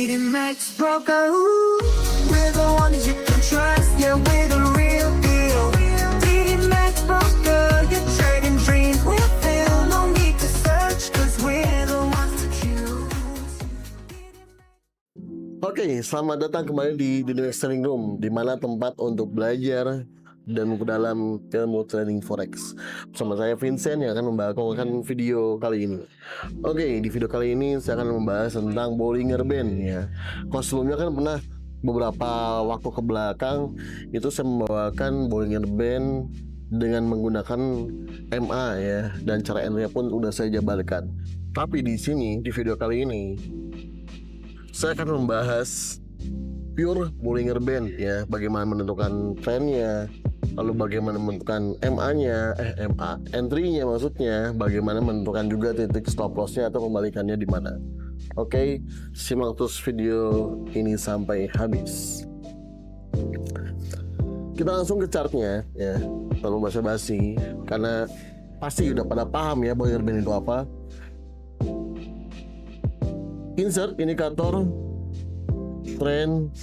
Beating Max Broker, ooh, we're the ones you can trust. Yeah, we're the real deal. Beating Max Broker, your trading dreams will fill. No need to search, cause we're the ones to choose. Oke, selamat datang kembali di Dynamics Trading Room, di mana tempat untuk belajar dan memperdalam ilmu trading forex. Bersama saya Vincent yang akan membawakan video kali ini. Oke, di video kali ini saya akan membahas tentang Bollinger Band ya. Kalau sebelumnya kan pernah beberapa waktu ke belakang itu saya membawakan Bollinger Band dengan menggunakan MA ya, dan cara entry pun udah saya jabarkan. Tapi di sini di video kali ini saya akan membahas pure Bollinger Band ya, bagaimana menentukan trennya, lalu bagaimana menentukan MA-nya, entry-nya maksudnya, bagaimana menentukan juga titik stop loss-nya atau kembalikannya di mana. Oke, simak terus video ini sampai habis. Kita langsung ke chartnya ya, tanpa basa-basi, karena pasti udah pada paham ya Bollinger Band itu apa. Insert indikator trend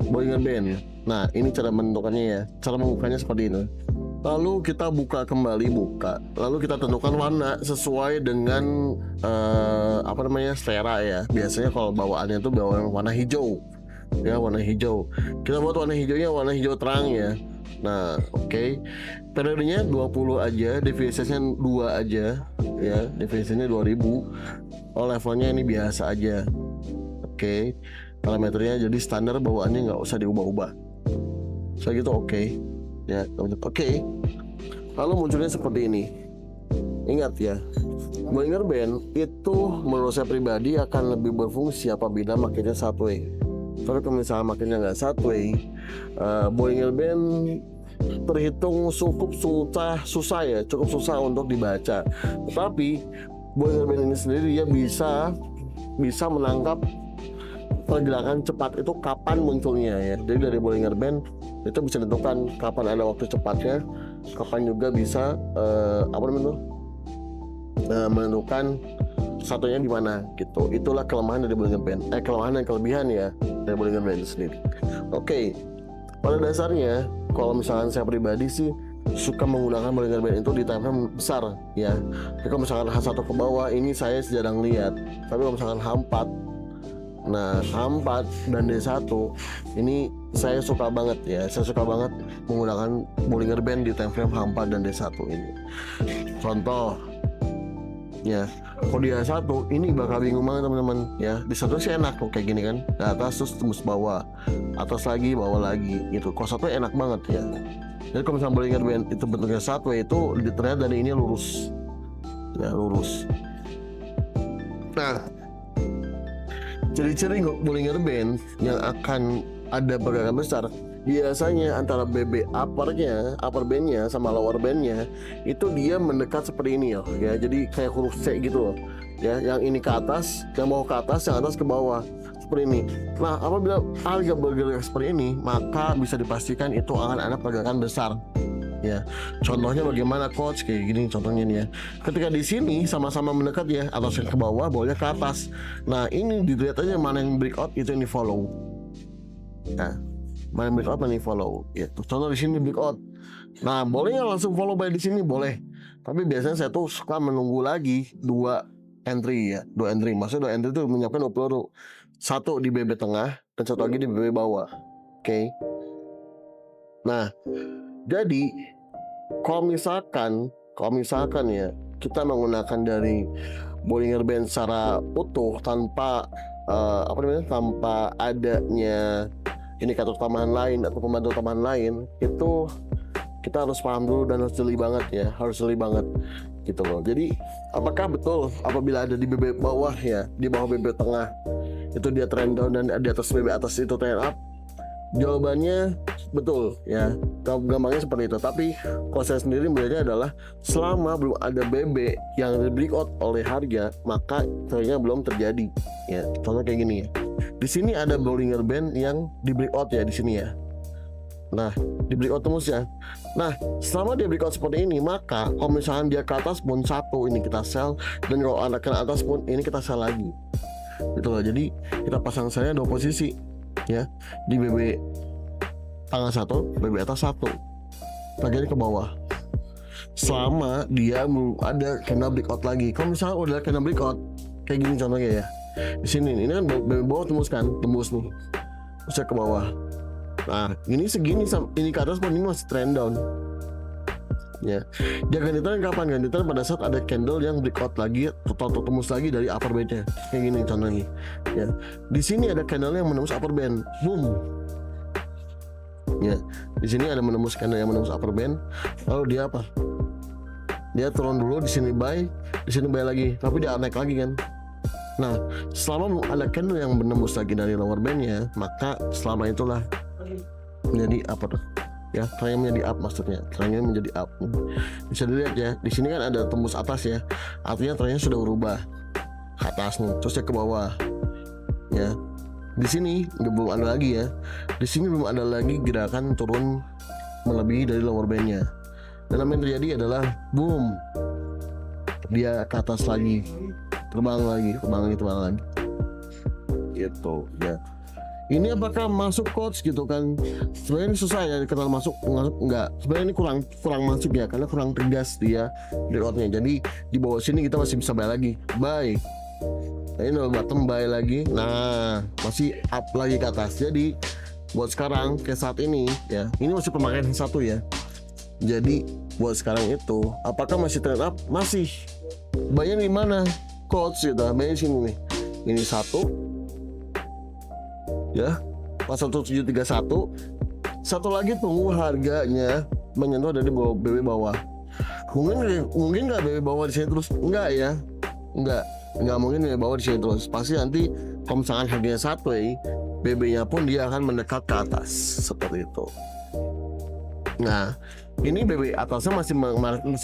Bollinger Band. Nah, ini cara menentukannya ya. Cara membukanya seperti ini. Lalu kita buka kembali, lalu kita tentukan warna sesuai dengan selera ya. Biasanya kalau bawaannya itu bawaan warna hijau. Ya, warna hijau. Kita buat warna hijaunya warna hijau terang ya. Nah, oke. Periodenya 20 aja, deviasinya 2 aja ya. Deviasinya 2000. Oh, levelnya ini biasa aja. Oke. Parameternya jadi standar, bawaannya nggak usah diubah-ubah. So gitu oke. Ya, oke. Lalu munculnya seperti ini. Ingat ya, Bollinger Band itu menurut saya pribadi akan lebih berfungsi apabila makinnya satu way. Tapi kalau misalnya makinnya nggak satu way, Bollinger Band terhitung cukup susah ya, cukup susah untuk dibaca. Tetapi Bollinger Band ini sendiri dia bisa menangkap pergerakan cepat itu kapan munculnya ya. Jadi dari Bollinger Band itu bisa ditentukan kapan ada waktu cepatnya, kapan juga bisa menentukan satunya di mana gitu. Itulah kelemahan dari Bollinger Band. Kelemahan dan kelebihan ya dari Bollinger Band itu sendiri. Oke. Pada dasarnya kalau misalkan saya pribadi sih suka menggunakan Bollinger Band itu di time frame besar ya. Jadi kalau misalkan H1 ke bawah ini saya jarang lihat. Tapi kalau misalkan H4, nah H4 dan D1 ini saya suka banget ya. Saya suka banget menggunakan Bollinger Band di time frame H4 dan D1 ini. Contoh ya, kalau di H1 ini bakal bingung banget teman-teman ya. Di satu sih enak kok kayak gini kan, ke atas terus tembus bawah, atas lagi bawah lagi gitu. Kalau satu enak banget ya. Jadi kalau misalnya Bollinger Band itu bentuknya satu, itu ternyata dari ini lurus ya, lurus. Nah, ciri-ciri Bollinger Band yang akan ada pergerakan besar biasanya antara BB upper bandnya sama lower bandnya itu dia mendekat seperti ini ya. Jadi kayak huruf C gitu loh ya, yang ini ke atas, yang bawah ke atas, yang atas ke bawah seperti ini. Nah, apabila harga bergerak seperti ini, maka bisa dipastikan itu akan ada pergerakan besar ya. Contohnya bagaimana coach, kayak gini contohnya nih ya. Ketika di sini sama-sama mendekat ya, atasnya ke bawah, bawahnya ke atas. Nah, ini dilihat aja mana yang breakout, itu yang di follow. Nah, mana yang breakout, mana yang follow ya. Contoh di sini breakout. Nah, boleh nggak langsung follow by di sini? Boleh. Tapi biasanya saya tuh suka menunggu lagi 2 entry ya. 2 entry. Maksudnya 2 entry itu menyiapkan 20 peluru. Satu di BB tengah dan satu lagi di BB bawah. Oke. Nah, jadi kalau misalkan ya kita menggunakan dari Bollinger Band secara utuh tanpa tanpa adanya indikator tambahan lain atau pembantu tambahan lain, itu kita harus paham dulu dan harus jeli banget ya, harus jeli banget gitu loh. Jadi apakah betul apabila ada di BB bawah ya, di bawah BB tengah itu dia trend down dan di atas BB atas itu trend up? Jawabannya betul ya, gampangnya seperti itu. Tapi kalau saya sendiri melihatnya adalah selama belum ada BB yang di breakout oleh harga, maka trendnya belum terjadi ya. Contoh kayak gini ya, di sini ada Bollinger Band yang di breakout ya di sini ya. Nah, di breakout tembus ya. Nah, selama dia breakout seperti ini, maka kalau misalnya dia ke atas pun satu, ini kita sell, dan kalau anak ke atas pun ini kita sell lagi. gitu loh. Jadi kita pasang saya 2 posisi ya, di BB tengah 1, BB atas 1, bagian ke bawah. Selama dia belum ada kena breakout lagi. Kalau misalnya udah kena breakout kayak gini contohnya ya, di sini ini kan BB bawah tembus nih, terus ke bawah. Nah ini segini, ini ke atas pun ini masih trend down ya. Dia ganti trend kapan? Ganti trend pada saat ada candle yang breakout lagi atau tembus lagi dari upper bandnya kayak gini contohnya ya. Di sini ada candle yang menembus upper band, boom ya. Di sini ada menembus candle yang menembus upper band, lalu dia apa? Dia turun dulu, di sini buy, di sini buy lagi, tapi dia naik lagi kan. Nah selama ada candle yang menembus lagi dari lower bandnya, maka selama itulah menjadi upper ya, trennya menjadi up, maksudnya trennya menjadi up. Bisa dilihat ya, di sini kan ada tembus atas ya, artinya trennya sudah berubah ke atas nih, terus ke bawah ya. Di sini belum ada lagi ya, di sini belum ada lagi gerakan turun melebihi dari lower bandnya. Dan yang terjadi adalah boom, dia ke atas lagi, terbang lagi gitu ya. Ini apakah masuk coach gitu kan? Sebenarnya ini susah ya kenal masuk enggak. Sebenarnya ini kurang masuk ya, karena kurang tegas dia breakoutnya. Jadi di bawah sini kita masih bisa buy lagi, buy. Nah, ini bottom buy lagi. Nah masih up lagi ke atas. Jadi buat sekarang kayak saat ini ya, ini masih pemakaian satu ya. Jadi buat sekarang itu apakah masih trend up? Masih. Buy-nya di mana coach gitu? Buy-nya sini nih. Ini satu ya, pas 1731. Satu lagi tunggu harganya menyentuh dari BB bawah. Mungkin nggak BB bawah di sini terus? Enggak ya, enggak mungkin BB bawah di sini terus. Pasti nanti kalau misalkan harganya satu ya, BB-nya pun dia akan mendekat ke atas seperti itu. Nah ini BB atasnya masih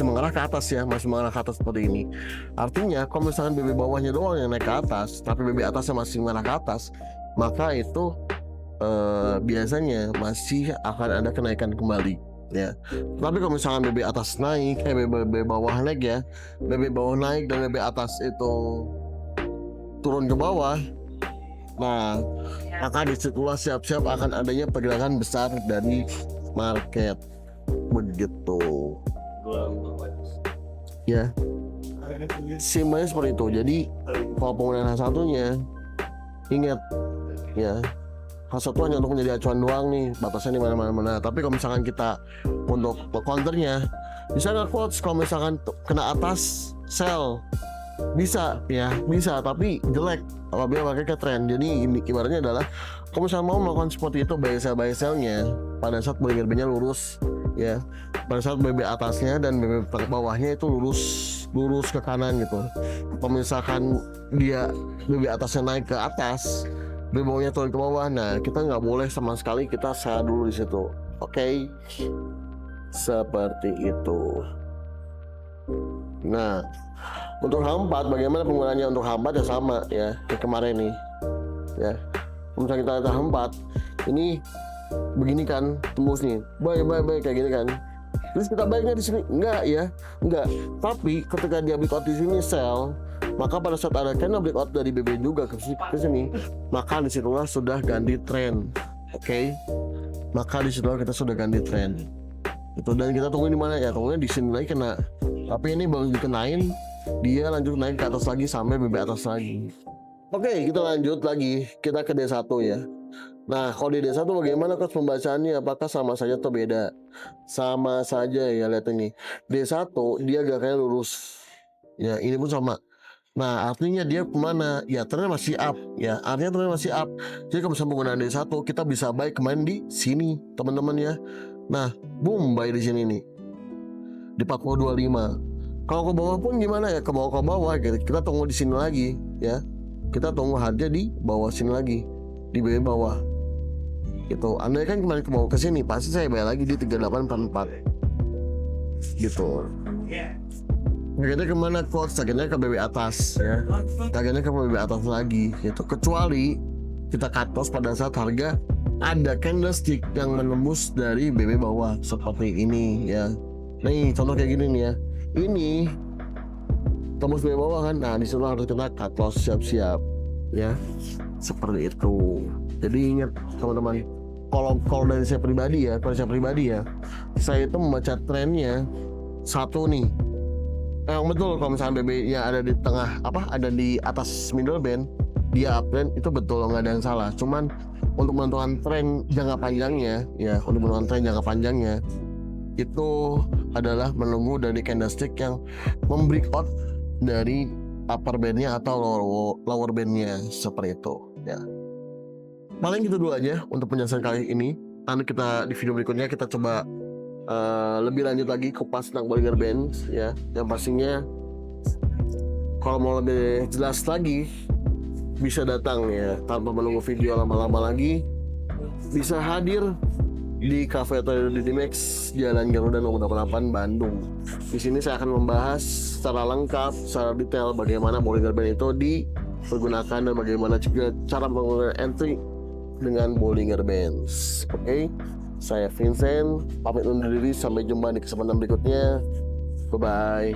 mengarah ke atas ya, masih mengarah ke atas seperti ini. Artinya kalau misalkan BB bawahnya doang yang naik ke atas, tapi BB atasnya masih mengarah ke atas, maka itu biasanya masih akan ada kenaikan kembali ya. Tapi kalau misalkan BB atas naik, BB bawah naik ya, BB bawah naik dan BB atas itu turun ke bawah, nah maka disitulah siap-siap akan adanya pergerakan besar dari market begitu ya. Simpelnya seperti itu. Jadi kalau penggunaan satunya ingat ya, H1 hanya untuk menjadi acuan doang nih, batasnya di mana-mana. Tapi kalau misalkan kita untuk counternya, bisa nggak quotes kalau misalkan kena atas sell? Bisa ya, bisa, tapi jelek apabila pakai ke trend. Jadi ibaratnya adalah kalau misalkan mau melakukan seperti itu, buy sell-nya pada saat BB-nya lurus ya, pada saat BB atasnya dan BB bawahnya itu lurus ke kanan gitu. Kalau misalkan dia BB atasnya naik ke atas, BB bawahnya turun ke bawah, nah kita nggak boleh sama sekali kita sell dulu di situ. Oke, seperti itu. Nah untuk H4 bagaimana penggunaannya? Untuk H4 ya sama ya kayak kemarin nih ya. Misalnya kita lihat H4 ini begini kan, tembus nih, buy kayak gini kan. Terus kita buy-nya di sini enggak ya, enggak. Tapi ketika dia breakout di sini sell, maka pada saat ada candle breakout dari BB juga ke sini, maka disitulah sudah ganti trend. Oke, maka disitulah kita sudah ganti trend. Itu dan kita tunggu di mana ya? Tunggunya di sini lagi kena. Tapi ini baru dikenain, dia lanjut naik ke atas lagi sampai BB atas lagi. Oke, kita lanjut lagi, kita ke D1 ya. Nah, kalau di D1 bagaimana coach pembacaannya? Apakah sama saja atau beda? Sama saja ya, lihat ini. D1 dia gerakannya lurus. Ya, ini pun sama. Nah, artinya dia kemana? Ya, trennya masih up. Ya, artinya trennya masih up. Jadi kalau misalnya penggunaan D1, kita bisa buy kemarin di sini, teman-teman ya. Nah, boom, buy di sini nih. Di 40.25. Kalau ke bawah pun gimana ya? Ke bawah gitu. Kita tunggu di sini lagi ya. Kita tunggu harga di bawah sini lagi. Di bawah. Gitu. Andai kan kemarin ke bawah ke sini, pasti saya bayar lagi di 3844. Gitu. Targetnya kemana coach? Targetnya ke BB atas ya. Targetnya ke BB atas lagi gitu. Kecuali kita cut loss pada saat harga ada candlestick yang menembus dari BB bawah seperti ini ya. Nih contoh kayak gini nih ya. Ini tembus BB bawah kan. Nah disitu harus kita cut loss siap-siap ya, seperti itu. Jadi ingat teman-teman, kalau dari saya pribadi ya, saya itu membaca trennya satu nih. Yang betul kalau misalnya BB-nya ada di tengah ada di atas middle band, dia uptrend itu betul, nggak ada yang salah. Cuman untuk menentukan tren jangka panjangnya itu adalah menunggu dari candlestick yang membreakout dari upper bandnya atau lower bandnya, seperti itu ya. Paling gitu dulu aja untuk penjelasan kali ini. Nanti kita di video berikutnya kita coba lebih lanjut lagi kupas tentang Bollinger Bands ya. Yang pastinya kalau mau lebih jelas lagi bisa datang ya, tanpa menunggu video lama-lama lagi, bisa hadir di Cafe atau di Dimex Jalan Garuda nomor 88 Bandung. Di sini saya akan membahas secara lengkap, secara detail bagaimana Bollinger Band itu dipergunakan dan bagaimana juga cara menggunakan entry dengan Bollinger Bands. Oke, saya Vincent, pamit undur diri, sampai jumpa di kesempatan berikutnya. Bye bye.